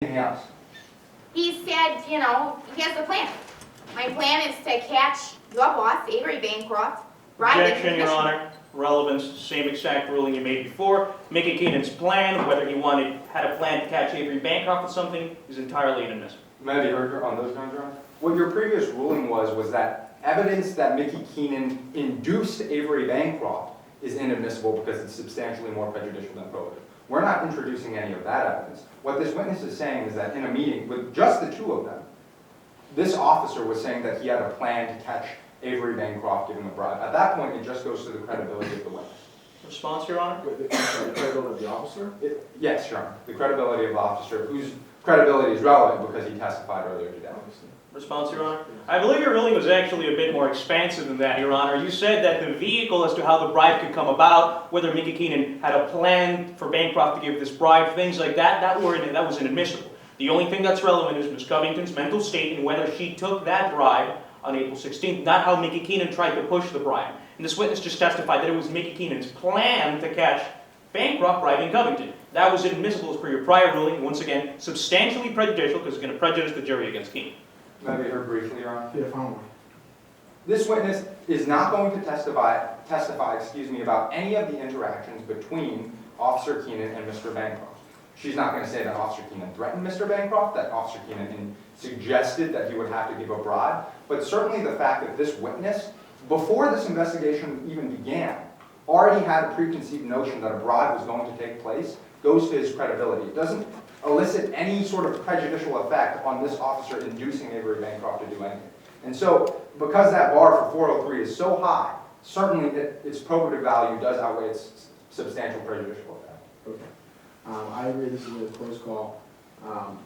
Anything else? He said, you know, here's the plan. My plan is to catch your boss, Avery Bancroft, bribing the Objection, Your commissioner. Honor. Relevance, same exact ruling you made before. Mickey Keenan's plan, whether he had a plan to catch Avery Bancroft with something, is entirely inadmissible. May I be heard on those grounds, Your Honor? What your previous ruling was that evidence that Mickey Keenan induced Avery Bancroft is inadmissible because it's substantially more prejudicial than probative. We're not introducing any of that evidence. What this witness is saying is that in a meeting with just the two of them, this officer was saying that he had a plan to catch Avery Bancroft, give him a bribe. At that point, it just goes to the credibility of the witness. Response, Your Honor? The credibility of the officer? Yes, Your Honor. The credibility of the officer, whose credibility is relevant because he testified earlier today. Response, Your Honor? I believe your ruling was actually a bit more expansive than that, Your Honor. You said that the vehicle as to how the bribe could come about, whether Mickey Keenan had a plan for Bancroft to give this bribe, things like that, that was inadmissible. The only thing that's relevant is Ms. Covington's mental state and whether she took that bribe on April 16th, not how Mickey Keenan tried to push the bribe. And this witness just testified that it was Mickey Keenan's plan to catch Bancroft bribing Covington. That was inadmissible as per your prior ruling, and once again, substantially prejudicial because it's going to prejudice the jury against Keenan. May I be heard briefly, Your Honor? Yeah, fine. This witness is not going to testify, about any of the interactions between Officer Keenan and Mr. Bancroft. She's not going to say that Officer Keenan threatened Mr. Bancroft, that Officer Keenan suggested that he would have to give a bribe, but certainly the fact that this witness, before this investigation even began, already had a preconceived notion that a bribe was going to take place goes to his credibility. It doesn't elicit any sort of prejudicial effect on this officer inducing Avery Bancroft to do anything. And so, because that bar for 403 is so high, certainly its probative value does outweigh its substantial prejudicial effect. Okay. I agree this is a close call,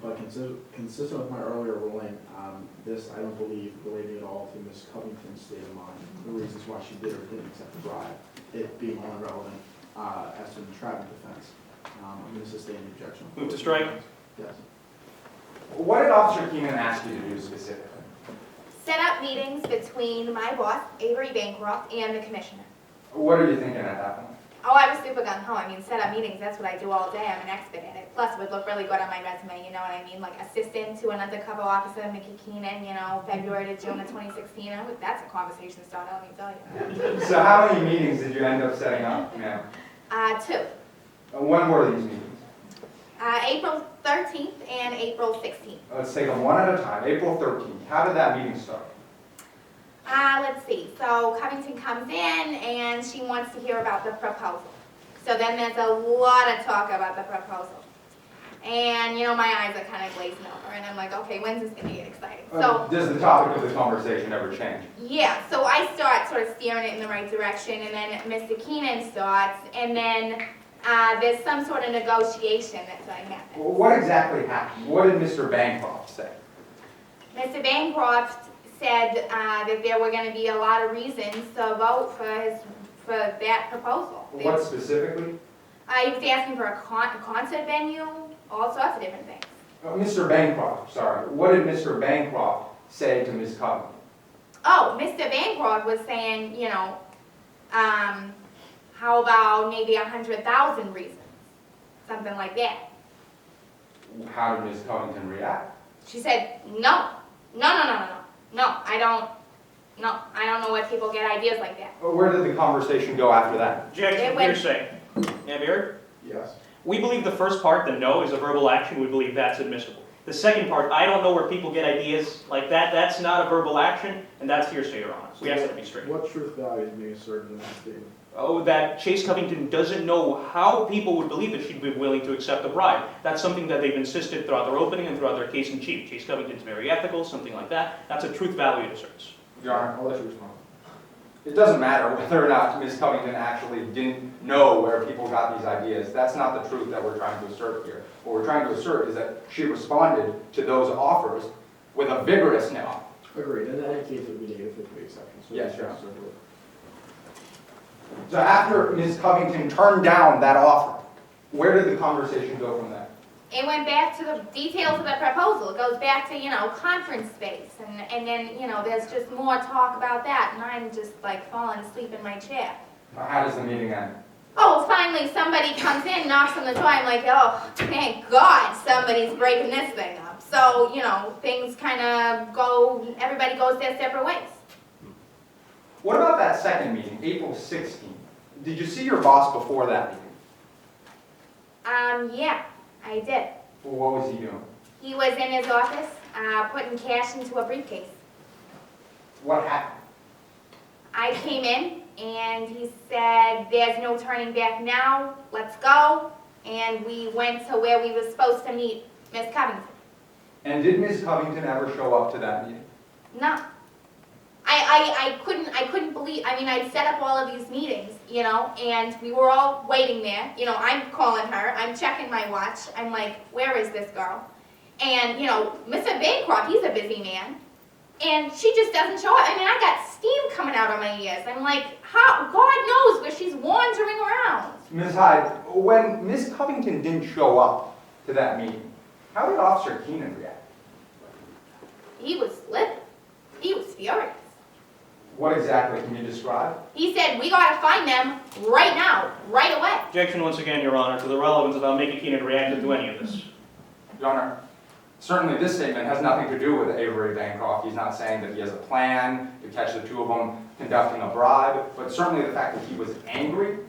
but consistent with my earlier ruling, this I don't believe related at all to Ms. Covington's state of mind, the reasons why she did or didn't accept the bribe, it being irrelevant as to the entrapment defense. I'm going to sustain the objection. Move to strike. Yes. What did Officer Keenan ask you to do specifically? Set up meetings between my boss, Avery Bancroft, and the commissioner. What are you thinking at that point? Oh, I was super gung-ho. I mean, set up meetings, that's what I do all day. I'm an expert at it. Plus, it would look really good on my resume, you know what I mean? Like, assistant to an undercover officer, Mickey Keenan, you know, February to June of 2016. That's a conversation starter, let me tell you. So how many meetings did you end up setting up, ma'am? 2. When were these meetings? April 13th and April 16th. Let's take them one at a time. April 13th. How did that meeting start? Let's see. So Covington comes in and she wants to hear about the proposal. So then there's a lot of talk about the proposal. And, you know, my eyes are kind of glazing over. And I'm like, okay, when's this going to get exciting? So Does the topic of the conversation ever change? yeah, so I start sort of steering it in the right direction. And then Mr. Keenan starts. And then there's some sort of negotiation that's going to happen. Well, what exactly happened? What did Mr. Bancroft say? Mr. Bancroft said that there were going to be a lot of reasons to vote for that proposal. What specifically? He was asking for a concert venue, all sorts of different things. Mr. Bancroft, sorry. What did Mr. Bancroft say to Ms. Covington? Oh, Mr. Bancroft was saying, you know, how about maybe 100,000 reasons, something like that. How did Ms. Covington react? She said, no, I don't know why people get ideas like that. Where did the conversation go after that? Objection, hearsay. May I be heard? Yes. We believe the first part, the no, is a verbal action. We believe that's admissible. The second part, I don't know where people get ideas like that. That's not a verbal action, and that's hearsay, Your Honor. We ask that to be straight. What truth value is being asserted in that statement? Oh, that Chase Covington doesn't know how people would believe that she'd be willing to accept a bribe. That's something that they've insisted throughout their opening and throughout their case in chief. Chase Covington's very ethical, something like that. That's a truth value it asserts. Your Honor, I'll let you respond. it doesn't matter whether or not Ms. Covington actually didn't know where people got these ideas. That's not the truth that we're trying to assert here. What we're trying to assert is that she responded to those offers with a vigorous no. Agreed. In that case, it would be negative 50 exceptions. So Yes, Your Honor. so So after Ms. Covington turned down that offer, where did the conversation go from there? It went back to the details of the proposal. It goes back to, you know, conference space. And then, you know, there's just more talk about that. And I'm just like falling asleep in my chair. How does the meeting end? Oh, finally somebody comes in, knocks on the door. I'm like, oh, thank God somebody's breaking this thing up. So, you know, things kind of go, everybody goes their separate ways. What about that second meeting, April 16th? Did you see your boss before that meeting? Yeah, I did. Well, what was he doing? He was in his office, putting cash into a briefcase. What happened? I came in and he said, there's no turning back now, let's go. And we went to where we were supposed to meet Miss Covington. And did Ms. Covington ever show up to that meeting? No. I couldn't believe, I mean, I'd set up all of these meetings, you know, and we were all waiting there. You know, I'm calling her, I'm checking my watch. I'm like, where is this girl? And, you know, Mr. Bancroft, he's a busy man. And she just doesn't show up. I mean, I got steam coming out of my ears. I'm like, how? God knows where she's wandering around. Ms. Hyde, when Ms. Covington didn't show up to that meeting, how did Officer Keenan react? He was livid. He was furious. What exactly can you describe? He said, we gotta find them right now, right away. Objection once again, Your Honor, to the relevance of how Mickey Keenan reacted to any of this. Your Honor, certainly this statement has nothing to do with Avery Bancroft. He's not saying that he has a plan to catch the two of them conducting a bribe, but certainly the fact that he was angry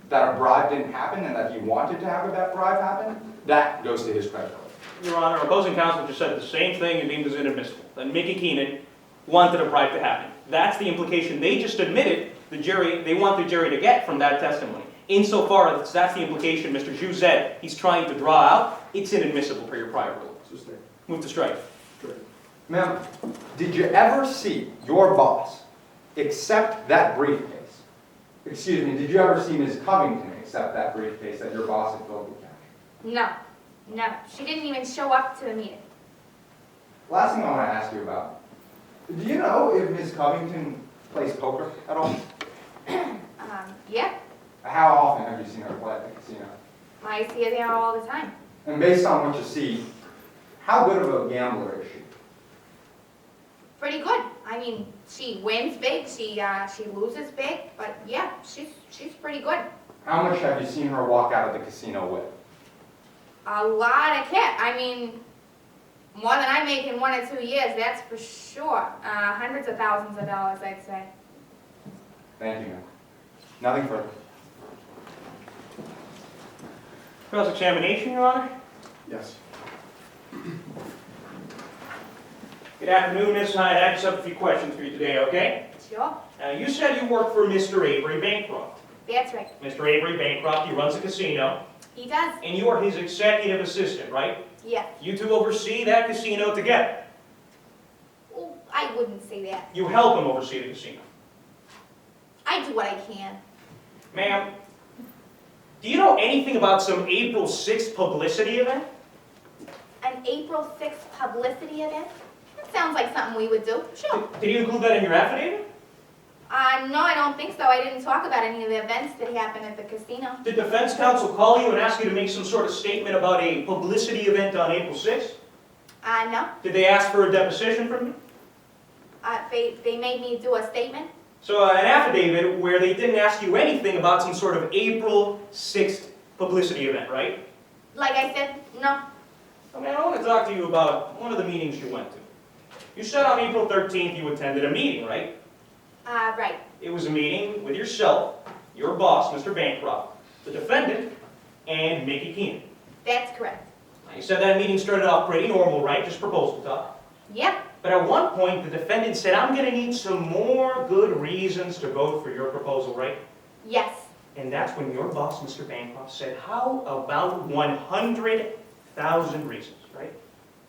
that a bribe didn't happen and that he wanted to have that bribe happen, that goes to his credibility. Your Honor, opposing counsel just said the same thing and deemed as inadmissible, that Mickey Keenan wanted a bribe to happen. That's the implication they just admitted they want the jury to get from that testimony. Insofar as that's the implication Mr. Zhu said he's trying to draw out, it's inadmissible per your prior ruling. Move to strike. Ma'am, did you ever see your boss accept that briefcase? Excuse me, did you ever see Ms. Covington accept that briefcase that your boss had filled with cash? No, never. She didn't even show up to the meeting. Last thing I want to ask you about. Do you know if Ms. Covington plays poker at all? Yeah, How often have you seen her play at the casino? I see her there all the time. And based on what you see, how good of a gambler is she? Pretty good. I mean, she wins big, she loses big, but yeah, she's pretty good. How much have you seen her walk out of the casino with? A lot of cash. I mean, more than I make in 1 or 2 years, that's for sure. Hundreds of thousands of dollars, I'd say. Thank you, ma'am. Nothing further. Cross-examination, Your Honor. Yes. Good afternoon, Ms. Hyde. I just have a few questions for you today, okay? Sure. You said you work for Mr. Avery Bancroft. That's right. Mr. Avery Bancroft, he runs a casino, He does. and you are his executive assistant, right? Yes. You two oversee that casino together. Oh, I wouldn't say that. You help him oversee the casino. I do what I can. Ma'am, do you know anything about some April 6th publicity event? An April 6th publicity event? That sounds like something we would do. Sure. Did you include that in your affidavit? No, I don't think so. I didn't talk about any of the events that happened at the casino. Did defense counsel call you and ask you to make some sort of statement about a publicity event on April 6th? No. Did they ask for a deposition from you? They made me do a statement. So an affidavit where they didn't ask you anything about some sort of April 6th publicity event, right? Like I said, no. I mean, I want to talk to you about one of the meetings you went to. You said on April 13th you attended a meeting, right? Right. It was a meeting with yourself, your boss, Mr. Bancroft, the defendant, and Mickey Keenan. That's correct. Now, you said that meeting started off pretty normal, right? Just proposal talk. Yep. But at one point, the defendant said, I'm going to need some more good reasons to vote for your proposal, right? Yes. And that's when your boss, Mr. Bancroft, said, how about 100,000 reasons, right?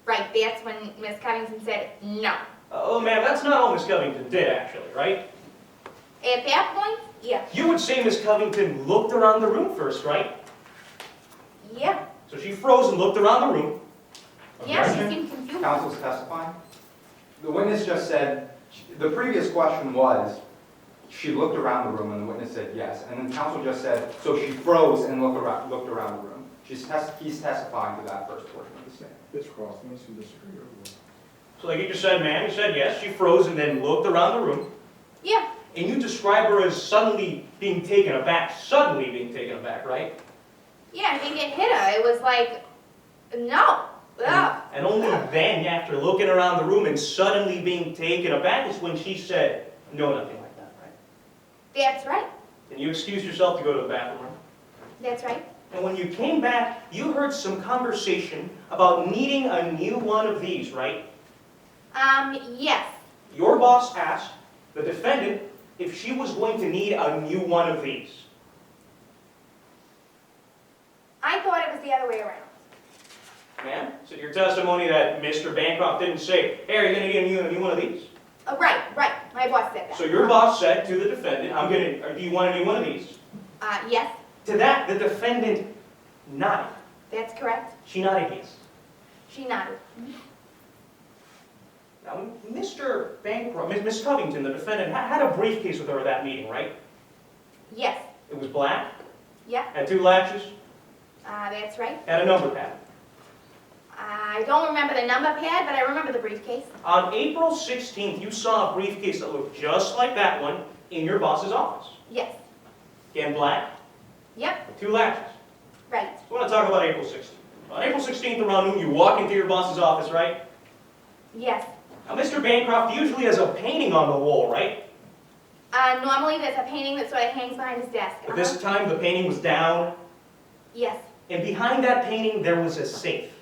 Right. That's when Miss Covington said no. Oh, man, that's not all Miss Covington did, actually, right? At that point, yeah. You would say Miss Covington looked around the room first, right? Yeah. So she froze and looked around the room. Yeah, she Objection? seemed confused. Counsel's testifying. The witness just said, the previous question was, she looked around the room, and the witness said yes. And then counsel just said, so she froze and looked around the room. He's testifying to that first portion of the statement. This cross, those who disagree. So like you just said, ma'am, you said yes. She froze and then looked around the room. Yeah. And you describe her as suddenly being taken aback, right? Yeah, I think it hit her. It was like, no. Ugh. And only then, after looking around the room and suddenly being taken aback, is when she said, no, nothing like that, right? That's right. And you excused yourself to go to the bathroom, right? That's right. And when you came back, you heard some conversation about needing a new one of these, right? Yes. Your boss asked the defendant if she was going to need a new one of these. I thought it was the other way around. Ma'am, so your testimony that Mr. Bancroft didn't say, hey, are you going to get a new one of these? Right. My boss said that. So your boss said to the defendant, do you want a new one of these? Yes. To that, the defendant nodded. That's correct. She nodded yes. She nodded. Now, Mr. Bancroft, Miss Covington, the defendant, had a briefcase with her at that meeting, right? Yes. It was black, Yep. had 2 latches, That's right. had a number pad. I don't remember the number pad, but I remember the briefcase. On April 16th, you saw a briefcase that looked just like that one in your boss's office. Yes. Again, black, Yep. with 2 latches. Right. So I want to talk about April 16th. On April 16th around noon, you walk into your boss's office, right? Yes. Now, Mr. Bancroft usually has a painting on the wall, right? Normally there's a painting that sort of hangs behind his desk. But this time, the painting was down, Yes. and behind that painting, there was a safe.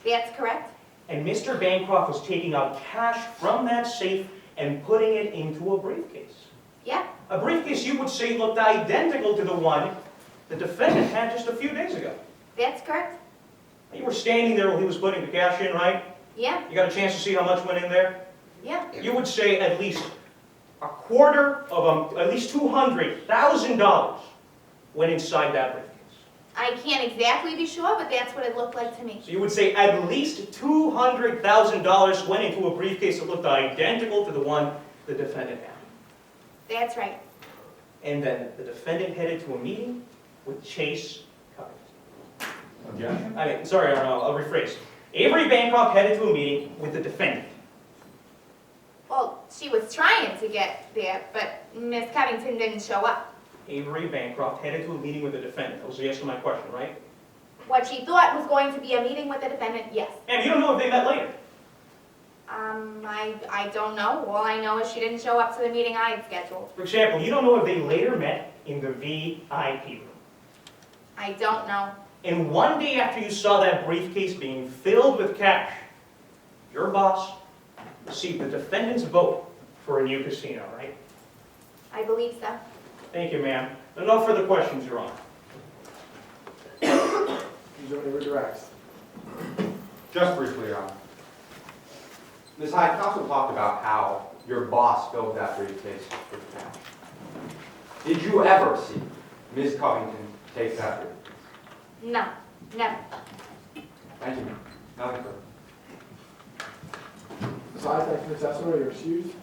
That's correct. And Mr. Bancroft was taking out cash from that safe and putting it into a briefcase. Yeah. A briefcase you would say looked identical to the one the defendant had just a few days ago. That's correct. You were standing there while he was putting the cash in, right? Yeah. You got a chance to see how much went in there? Yeah. You would say at least a quarter of at least $200,000 went inside that briefcase. I can't exactly be sure, but that's what it looked like to me. So you would say at least $200,000 went into a briefcase that looked identical to the one the defendant had. That's right. And then the defendant headed to a meeting with Chase Covington. Objection? I'll rephrase. Avery Bancroft headed to a meeting with the defendant. Well, she was trying to get there, but Miss Covington didn't show up. Avery Bancroft headed to a meeting with the defendant. That was the yes to my question, right? What she thought was going to be a meeting with the defendant, yes. And you don't know if they met later. I don't know. All I know is she didn't show up to the meeting I had scheduled. For example, you don't know if they later met in the VIP room. I don't know. And one day after you saw that briefcase being filled with cash, your boss received the defendant's vote for a new casino, right? I believe so. Thank you, ma'am. No further questions, Your Honor. Is there any redirects? Just briefly, Your Honor. Ms. Hyde, counsel talked about how your boss filled that briefcase with cash. Did you ever see Ms. Covington take that briefcase? No. Never. Thank you, ma'am. Nothing further. Ms. Hyde, thank you for your testimony. You're excused.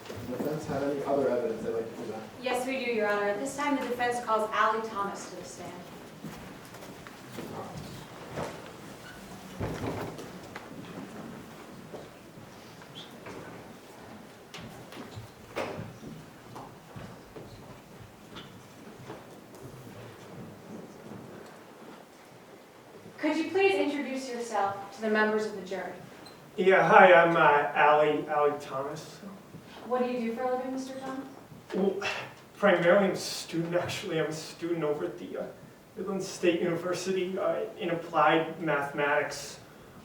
Does the defense have any other evidence they'd like to present? Yes, we do, Your Honor. At this time, the defense calls Allie Thomas to the stand. Could you please introduce yourself to the members of the jury? Yeah, hi, I'm Allie Thomas. What do you do for a living, Mr. Thomas? Well, primarily I'm a student, actually. I'm a student over at the Midland State University in applied mathematics.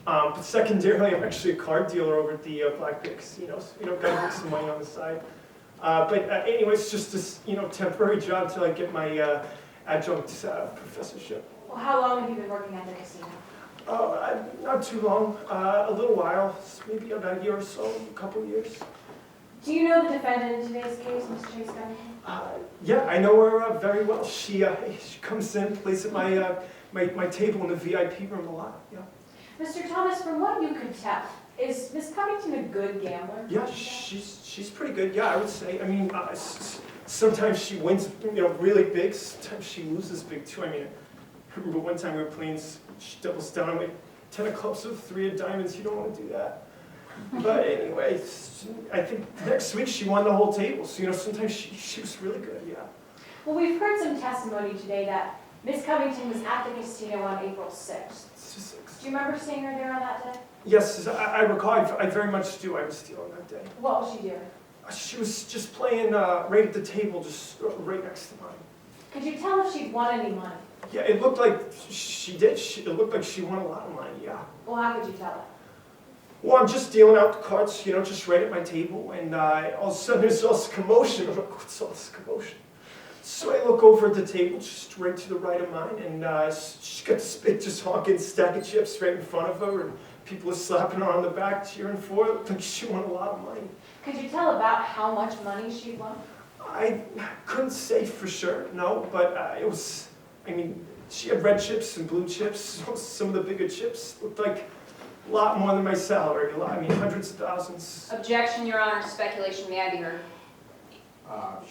But secondarily, I'm actually a card dealer over at the Black Bear Casino, so, gotta make some money on the side. But anyways, just this, temporary job till I get my adjunct professorship. Well, how long have you been working at the casino? Not too long, a little while, maybe about a year or so, a couple years. Do you know the defendant in today's case, Ms. Chase Covington? Yeah, I know her very well. She comes in, plays at my table in the VIP room a lot. Yeah. Mr. Thomas, from what you could tell, is Ms. Covington a good gambler? Yeah, she's pretty good. Yeah, I would say. I mean, sometimes she wins, really big. Sometimes she loses big too. I mean, I remember one time we were playing. She doubles down on like 10 of clubs with 3 of diamonds. You don't want to do that. But anyway, I think next week she won the whole table. So, sometimes she was really good, yeah. Well, we've heard some testimony today that Miss Covington was at the casino on April 6th. Do you remember seeing her there on that day? Yes, I recall. I very much do. I was still on that day. What was she doing? She was just playing right at the table, just right next to mine. Could you tell if she'd won any money? Yeah, it looked like she did. It looked like she won a lot of money, yeah. Well, how could you tell that? Well, I'm just dealing out the cards, just right at my table, and all of a sudden there's all this commotion. I'm like, what's all this commotion? So I look over at the table, just right to the right of mine, and she's got this big, just honking stack of chips right in front of her, and people are slapping her on the back, cheering for her. It looked like she won a lot of money. Could you tell about how much money she won? I couldn't say for sure, no, but she had red chips and blue chips, some of the bigger chips. Looked like a lot more than my salary, hundreds of thousands. Objection, Your Honor, speculation may I be heard?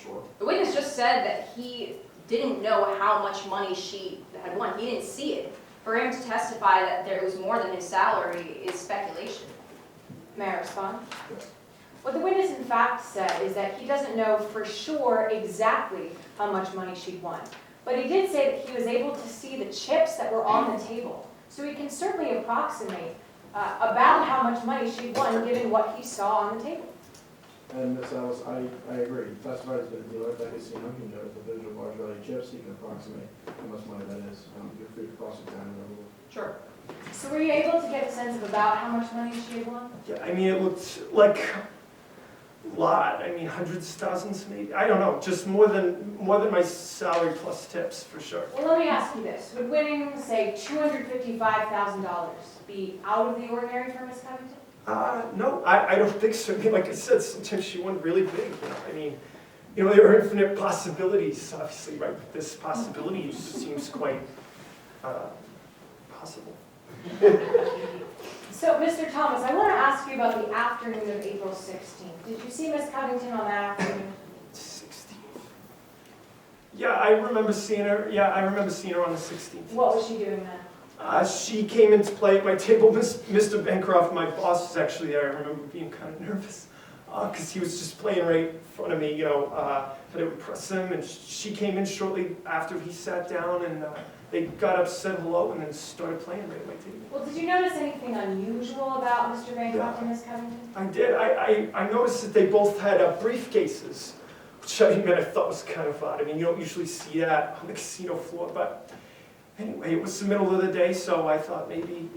Sure. The witness just said that he didn't know how much money she had won. He didn't see it. For him to testify that there was more than his salary is speculation. May I respond? Yes. What the witness in fact said is that he doesn't know for sure exactly how much money she'd won. But he did say that he was able to see the chips that were on the table. So he can certainly approximate about how much money she'd won given what he saw on the table. And Ms. Ellis, I agree. He testified as a dealer at that casino. He knows that those are large value chips. He can approximate how much money that is. You're free to cross-examine him. Sure. So were you able to get a sense of about how much money she had won? Yeah, it looked like a lot. Hundreds of thousands maybe. I don't know, just more than my salary plus tips for sure. Well, let me ask you this. Would winning, say, $255,000 be out of the ordinary for Miss Covington? No, I don't think so. Like I said, sometimes she won really big. There are infinite possibilities, obviously, right? But this possibility seems quite possible. So, Mr. Thomas, I want to ask you about the afternoon of April 16th. Did you see Miss Covington on that afternoon? 16th. Yeah, I remember seeing her. Yeah, I remember seeing her on the 16th. What was she doing then? She came in to play at my table. Mr. Bancroft, my boss, was actually there. I remember being kind of nervous because he was just playing right in front of me, but it would impress him. And she came in shortly after he sat down, and they got up, said hello, and then started playing right at my table. Well, did you notice anything unusual about Mr. Bancroft and Miss Covington? I did. I noticed that they both had briefcases, which I thought was kind of odd. You don't usually see that on the casino floor, but anyway, it was the middle of the day, so I thought maybe,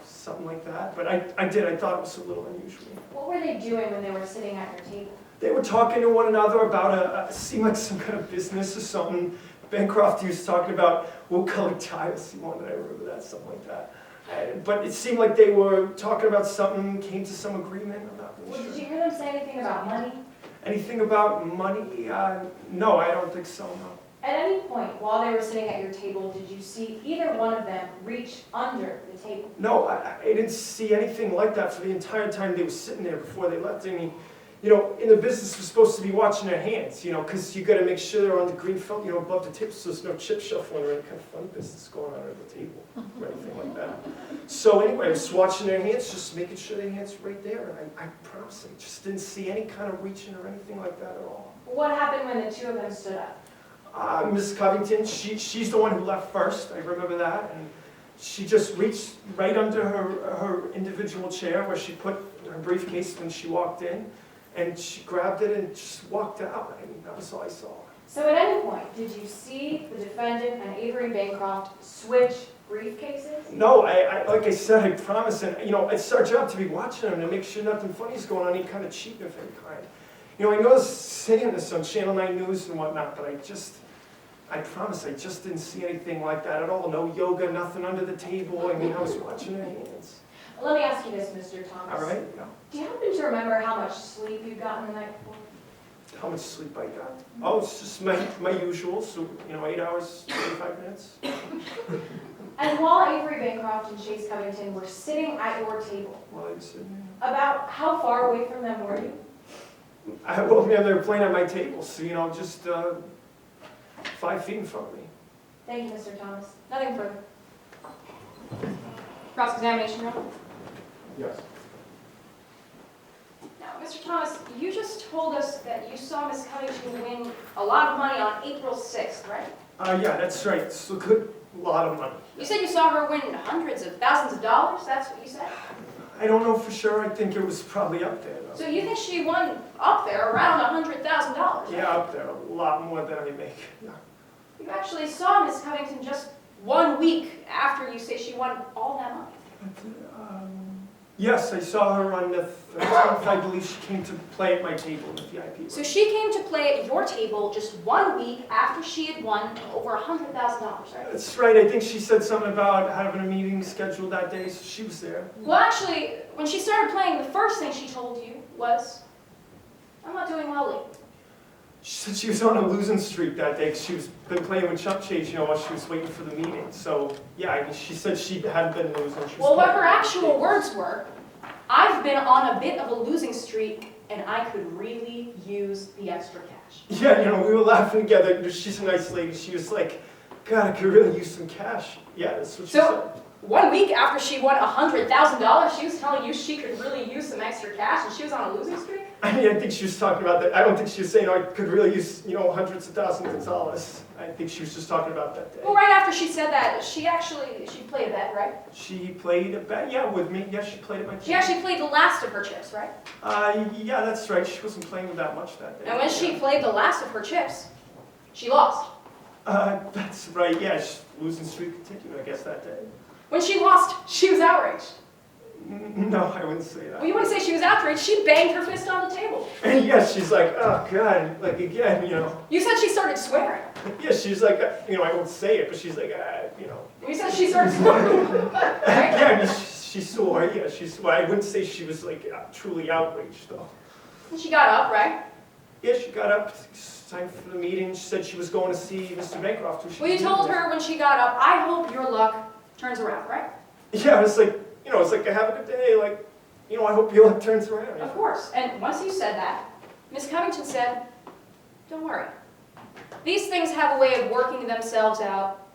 something like that. But I did. I thought it was a little unusual. What were they doing when they were sitting at your table? They were talking to one another about seemed like some kind of business or something. Bancroft, he was talking about what colored tiles he wanted. I remember that, something like that. But it seemed like they were talking about something, came to some agreement. I'm not really Well, sure. did you hear them say anything about money? Anything about money? No, I don't think so, no. At any point while they were sitting at your table, did you see either one of them reach under the table? No, I didn't see anything like that for the entire time they were sitting there before they left. In the business, we're supposed to be watching their hands, because you got to make sure they're on the green felt, above the table, so there's no chip shuffling or any kind of fun business going on at the table or anything like that. So anyway, I was watching their hands, just making sure their hands were right there, and I promise I just didn't see any kind of reaching or anything like that at all. What happened when the two of them stood up? Miss Covington, she's the one who left first, I remember that, and she just reached right under her individual chair where she put her briefcase when she walked in, and she grabbed it and just walked out. That was all I saw. So at any point, did you see the defendant and Avery Bancroft switch briefcases? No, like I said, I promise, and it's our job to be watching them to make sure nothing funny is going on, any kind of cheating of any kind. I know saying this on Channel 9 News and whatnot, but I promise I just didn't see anything like that at all. No yoga, nothing under the table. I was watching their hands. Let me ask you this, Mr. Thomas. All right? Yeah. Do you happen to remember how much sleep you'd gotten the night before? How much sleep I got? Oh, it's just my usual, so, 8 hours, 45 minutes. And while Avery Bancroft and Chase Covington were sitting at your table, Well, I was sitting there. about how far away from them were you? They were playing at my table, so, just 5 feet in front of me. Thank you, Mr. Thomas. Nothing further. Cross-examination, Your Honor. Yes. Mr. Thomas, you just told us that you saw Miss Covington win a lot of money on April 6th, right? Yeah, that's right. It's a good lot of money. You said you saw her win hundreds of thousands of dollars, that's what you said? I don't know for sure. I think it was probably up there, though. So you think she won up there around $100,000? Yeah, up there. A lot more than I make. Yeah. You actually saw Miss Covington just 1 week after you say she won all that money. Yes, I saw her on the 13th. I believe she came to play at my table in the VIP room. So she came to play at your table just 1 week after she had won over $100,000, right? That's right. I think she said something about having a meeting scheduled that day, so she was there. Well, actually, when she started playing, the first thing she told you was, I'm not doing well lately. She said she was on a losing streak that day because she was been playing with chump change, while she was waiting for the meeting. So, yeah, I mean, she said she hadn't been losing. She was Well, what playing. her actual words were, I've been on a bit of a losing streak, and I could really use the extra cash. Yeah, we were laughing together. She's a nice lady. She was like, God, I could really use some cash. Yeah, that's what she So- said. 1 week after she won $100,000, she was telling you she could really use some extra cash, and she was on a losing streak? I mean, I think she was talking about that. I don't think she was saying, I could really use, hundreds of thousands of dollars. I think she was just talking about that day. Well, right after she said that, she played a bet, right? She played a bet, yeah, with me. Yeah, she played at my She actually played the last of her chips, right? Yeah, that's right. She wasn't playing that much that day. And when she played the last of her chips, she lost. That's right. Yeah, losing streak continued, I guess, that day. When she lost, she was outraged. No, I wouldn't say that. Well, you wouldn't say she was outraged, she banged her fist on the table. And yes, she's like, oh God, like again, You said she started swearing. Yeah, she's like, I won't say it, but she's like, You said she started swearing. Right? Yeah, I mean, she swore, yeah, she swore. I wouldn't say she was like truly outraged though. And she got up, right? Yeah, she got up, it's time for the meeting. She said she was going to see Mr. Bancroft. Who she Well, you was told meeting her when she got up, I hope your luck turns around, right? with. Yeah, it's like, it's like, have a good day, like, I hope your luck turns around. Of course. And once you said that, Miss Covington said, don't worry. These things have a way of working themselves out.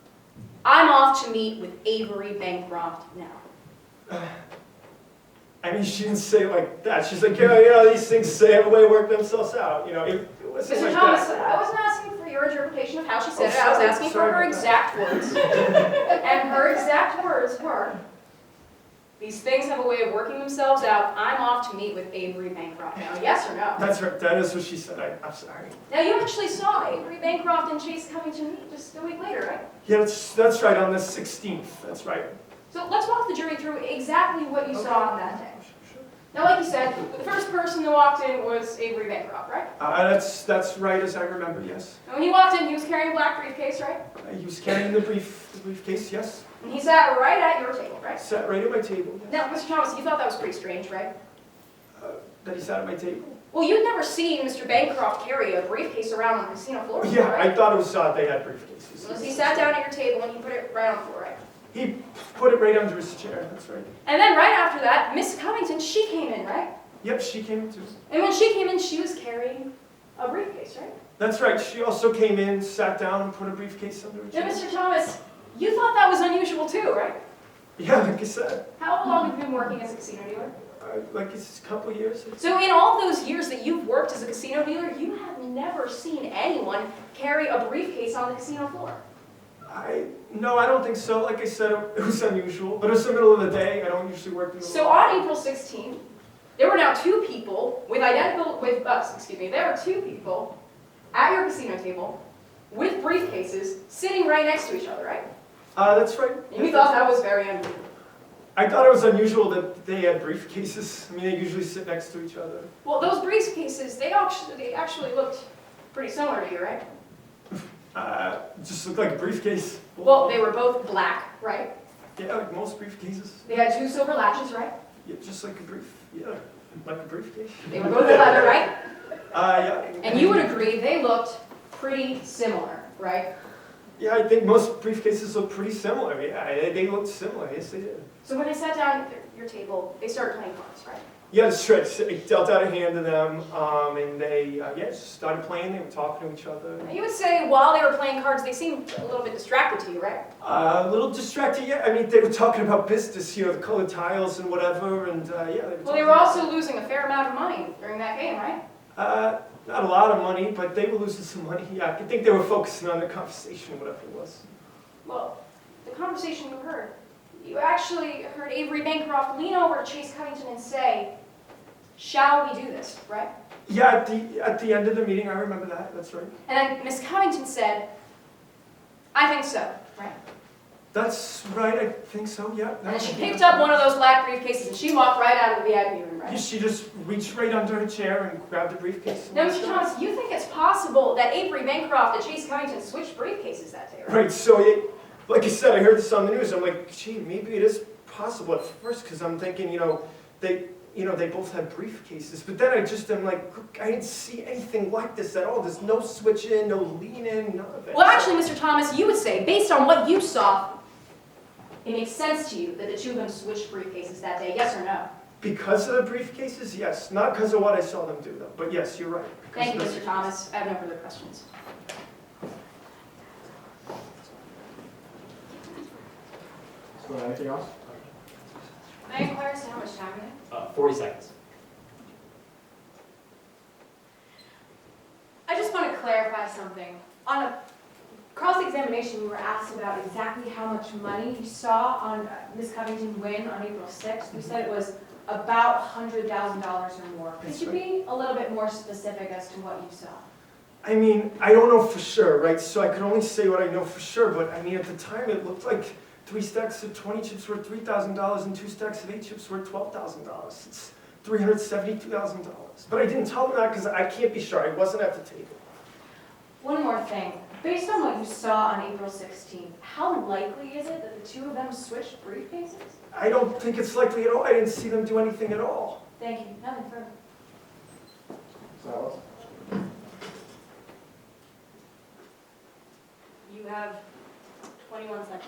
I'm off to meet with Avery Bancroft now. I mean, she didn't say it like that. She's like, yeah, these things have a way of working themselves out. It wasn't Mr. like Thomas, that. I wasn't asking for your interpretation of how she said Oh, it. I was sorry, asking for sorry her about exact words. And her exact words were, these things have a way of working themselves out. I'm off to meet with Avery Bancroft now. Yes or no? That's right. That is what she said. I'm sorry. Now, you actually saw Avery Bancroft and Chase Covington meet just a week later, right? Yeah, that's right. On the 16th. That's right. So let's walk the jury through exactly what you saw on that day. Now, like you said, the first person that walked in was Avery Bancroft, right? That's right, as I remember. Yes. And when he walked in, he was carrying a black briefcase, right? He was carrying the briefcase. Yes. And he sat right at your table, right? Sat right at my table. Yes. Now, Mr. Thomas, you thought that was pretty strange, right? That he sat at my table. Well, you'd never seen Mr. Bancroft carry a briefcase around on the casino floor, Yeah, right? I thought it was odd they had briefcases. So he sat down at your table and he put it right on the floor, right? He put it right under his chair. That's right. And then right after that, Miss Covington, she came in, right? Yep, she came too. And when she came in, she was carrying a briefcase, right? That's right. She also came in, sat down, and put a briefcase under her Now, chair. Mr. Thomas, you thought that was unusual too, right? Yeah, like I said, How long have you been working as a casino dealer? like it's a couple of years. So in all those years that you've worked as a casino dealer, you have never seen anyone carry a briefcase on the casino floor. No, I don't think so. Like I said, it was unusual, but it was the middle of the day. I don't usually work in the So on April 16th, there were now two people there were two people at your casino table with briefcases sitting right next to each other, right? That's right. And you thought that was very unusual. I thought it was unusual that they had briefcases. I mean, they usually sit next to each other. Well, those briefcases, they actually looked pretty similar to you, right? Just looked like a briefcase. Well, they were both black, right? Yeah, like most briefcases. They had two silver latches, right? Yeah, just like like a briefcase. They were both leather, right? Yeah. And you would agree they looked pretty similar, right? Yeah, I think most briefcases look pretty similar. Yeah, they looked similar. Yes, they did. So when they sat down at your table, they started playing cards, right? Yeah, that's right. I dealt out a hand to them, and they just started playing. They were talking to each other. Now, you would say while they were playing cards, they seemed a little bit distracted to you, right? A little distracted, yeah. I mean, they were talking about business, the colored tiles and whatever, and yeah. Well, they were also losing a fair amount of money during that game, right? Not a lot of money, but they were losing some money. Yeah, I think they were focusing on the conversation, whatever it was. Well, the conversation you actually heard Avery Bancroft lean over to Chase Covington and say, "Shall we do this?" Right? Yeah, at the end of the meeting, I remember that. That's right. And then Miss Covington said, "I think so." Right? That's right. I think so. Yeah. And then she picked up one of those black briefcases and she walked right out of the VIP room, right? She just reached right under her chair and grabbed the briefcase. and Now, walked Mr. out. Thomas, you think it's possible that Avery Bancroft and Chase Covington switched briefcases that day, right? Right. So, like I said, I heard this on the news. I'm like, gee, maybe it is possible at first, because I'm thinking, they both had briefcases. But then I'm like, I didn't see anything like this at all. There's no switch in, no lean in, none of it. Well, actually, Mr. Thomas, you would say, based on what you saw, it makes sense to you that the two of them switched briefcases that day, yes or no? Because of the briefcases, yes. Not because of what I saw them do, though. But yes, you're right. Because Thank you, of the Mr. Thomas. I have no further questions. So, anything else? May I inquire as to how much time we have? 40 seconds. I just want to clarify something. On a cross-examination, we were asked about exactly how much money you saw on Ms. Covington win on April 6th. We said it was about $100,000 or more. Could you be a little bit more specific as to what you saw? I mean, I don't know for sure, right? So I can only say what I know for sure. But I mean, at the time, it looked like 3 stacks of 20 chips were $3,000 and 2 stacks of 8 chips were $12,000. It's $372,000. But I didn't tell them that because I can't be sure. I wasn't at the table. One more thing. Based on what you saw on April 16th, how likely is it that the two of them switched briefcases? I don't think it's likely at all. I didn't see them do anything at all. Thank you. Nothing further. Silence. You have 21 seconds.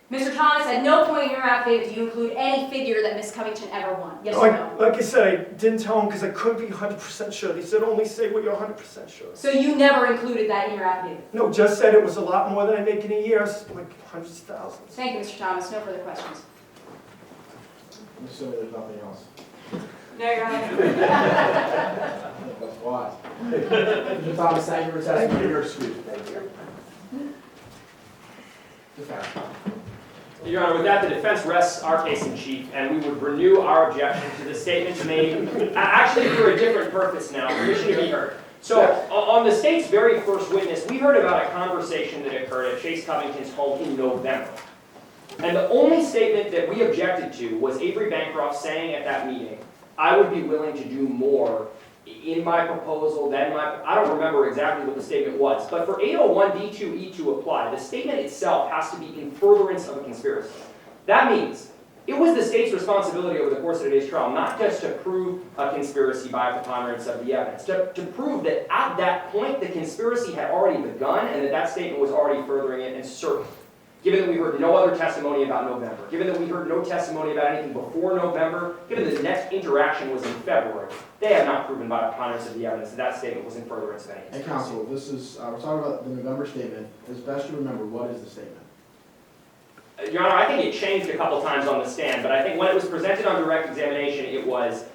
Mr. Thomas, at no point in your affidavit do you include any figure that Miss Covington ever won. Yes or no? Like I said, I didn't tell them because I couldn't be 100% sure. They said only say what you're 100% sure. So you never included that in your affidavit? No, just said it was a lot more than I make in a year, like hundreds of thousands. Thank you, Mr. Thomas. No further questions. I'm assuming there's nothing else. No, Your Honor. That's why. Mr. Thomas, thank you for testifying. You're excused. Thank you. Defense. Your Honor, with that, the defense rests our case in chief, and we would renew our objection to the statements made, actually for a different purpose now, permission to be heard. So, on the state's very first witness, we heard about a conversation that occurred at Chase Covington's home in November. And the only statement that we objected to was Avery Bancroft saying at that meeting, I would be willing to do more in my proposal than I don't remember exactly what the statement was, but for 801D2E to apply, the statement itself has to be in furtherance of a conspiracy. That means it was the state's responsibility over the course of today's trial not just to prove a conspiracy by a preponderance of the evidence, to prove that at that point the conspiracy had already begun and that that statement was already furthering it and certain. Given that we heard no other testimony about November, given that we heard no testimony about anything before November, given that the next interaction was in February, they have not proven by a preponderance of the evidence that that statement was in furtherance of any And conspiracy. counsel, this is, we're talking about the November statement. As best you remember, what is the statement? Your Honor, I think it changed a couple times on the stand, but I think when it was presented on direct examination, it was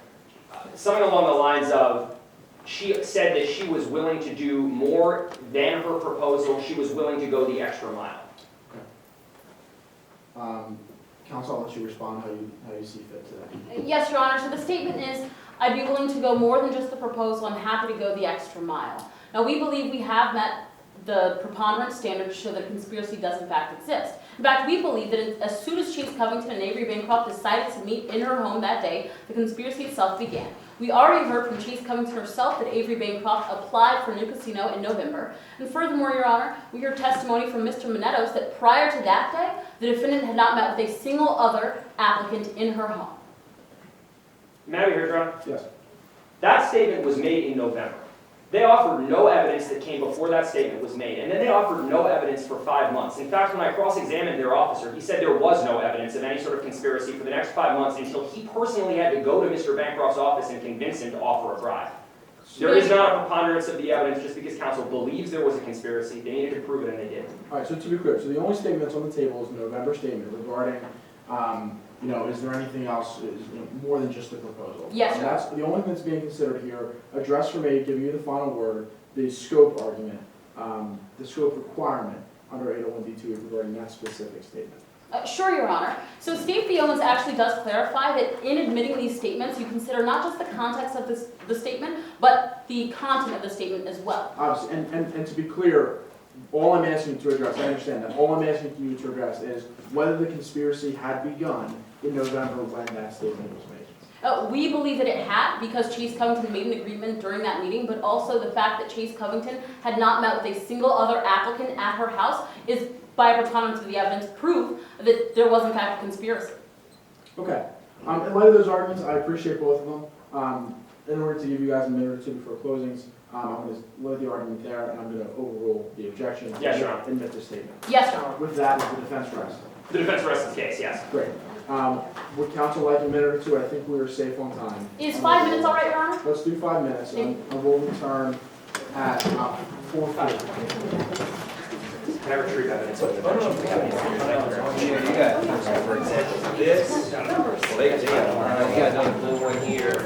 something along the lines of, she said that she was willing to do more than her proposal, she was willing to go the extra mile. Counsel, I'll let you respond how you see fit to that. Yes, Your Honor. So the statement is, I'd be willing to go more than just the proposal. I'm happy to go the extra mile. Now, we believe we have met the preponderance standard to show that conspiracy does in fact exist. In fact, we believe that as soon as Chase Covington and Avery Bancroft decided to meet in her home that day, the conspiracy itself began. We already heard from Chase Covington herself that Avery Bancroft applied for a new casino in November. And furthermore, Your Honor, we heard testimony from Mr. Minettos that prior to that day, the defendant had not met with a single other applicant in her home. May I be heard, Your Honor? Yes. That statement was made in November. They offered no evidence that came before that statement was made, and then they offered no evidence for 5 months. In fact, when I cross-examined their officer, he said there was no evidence of any sort of conspiracy for the next 5 months until he personally had to go to Mr. Bancroft's office and convince him to offer a bribe. There is not a preponderance of the evidence just because counsel believes there was a conspiracy. They needed to prove it, and they did. All right, so to be clear, so the only statement that's on the table is the November statement regarding, is there anything else, more than just the proposal? Yes, And sir. that's the only thing that's being considered here. Address for me, giving you the final word, the scope argument, the scope requirement under 801D2 regarding that specific statement. Sure, Your Honor. So State v. Owens actually does clarify that in admitting these statements, you consider not just the context of the statement, but the content of the statement as well. Obviously, and to be clear, all I'm asking you to address, I understand that, all I'm asking you to address is whether the conspiracy had begun in November when that statement was made. We believe that it had because Chase Covington made an agreement during that meeting, but also the fact that Chase Covington had not met with a single other applicant at her house is, by a preponderance of the evidence, proof that there was in fact a conspiracy. Okay. In light of those arguments, I appreciate both of them. In order to give you guys a minute or two before closings, I'm going to let the argument there, and I'm going to overrule the objection. Yes, Your Honor. And admit the statement. Yes, Your Honor. With that, is the defense rest? The defense rests the case, yes. Great. Would counsel like a minute or two? I think we are safe on time. Is 5 minutes all right, Your Honor? Let's do 5 minutes, and we'll return at 4:30. Can I retrieve evidence of the You got, for example, this. Well, you got another blue one here.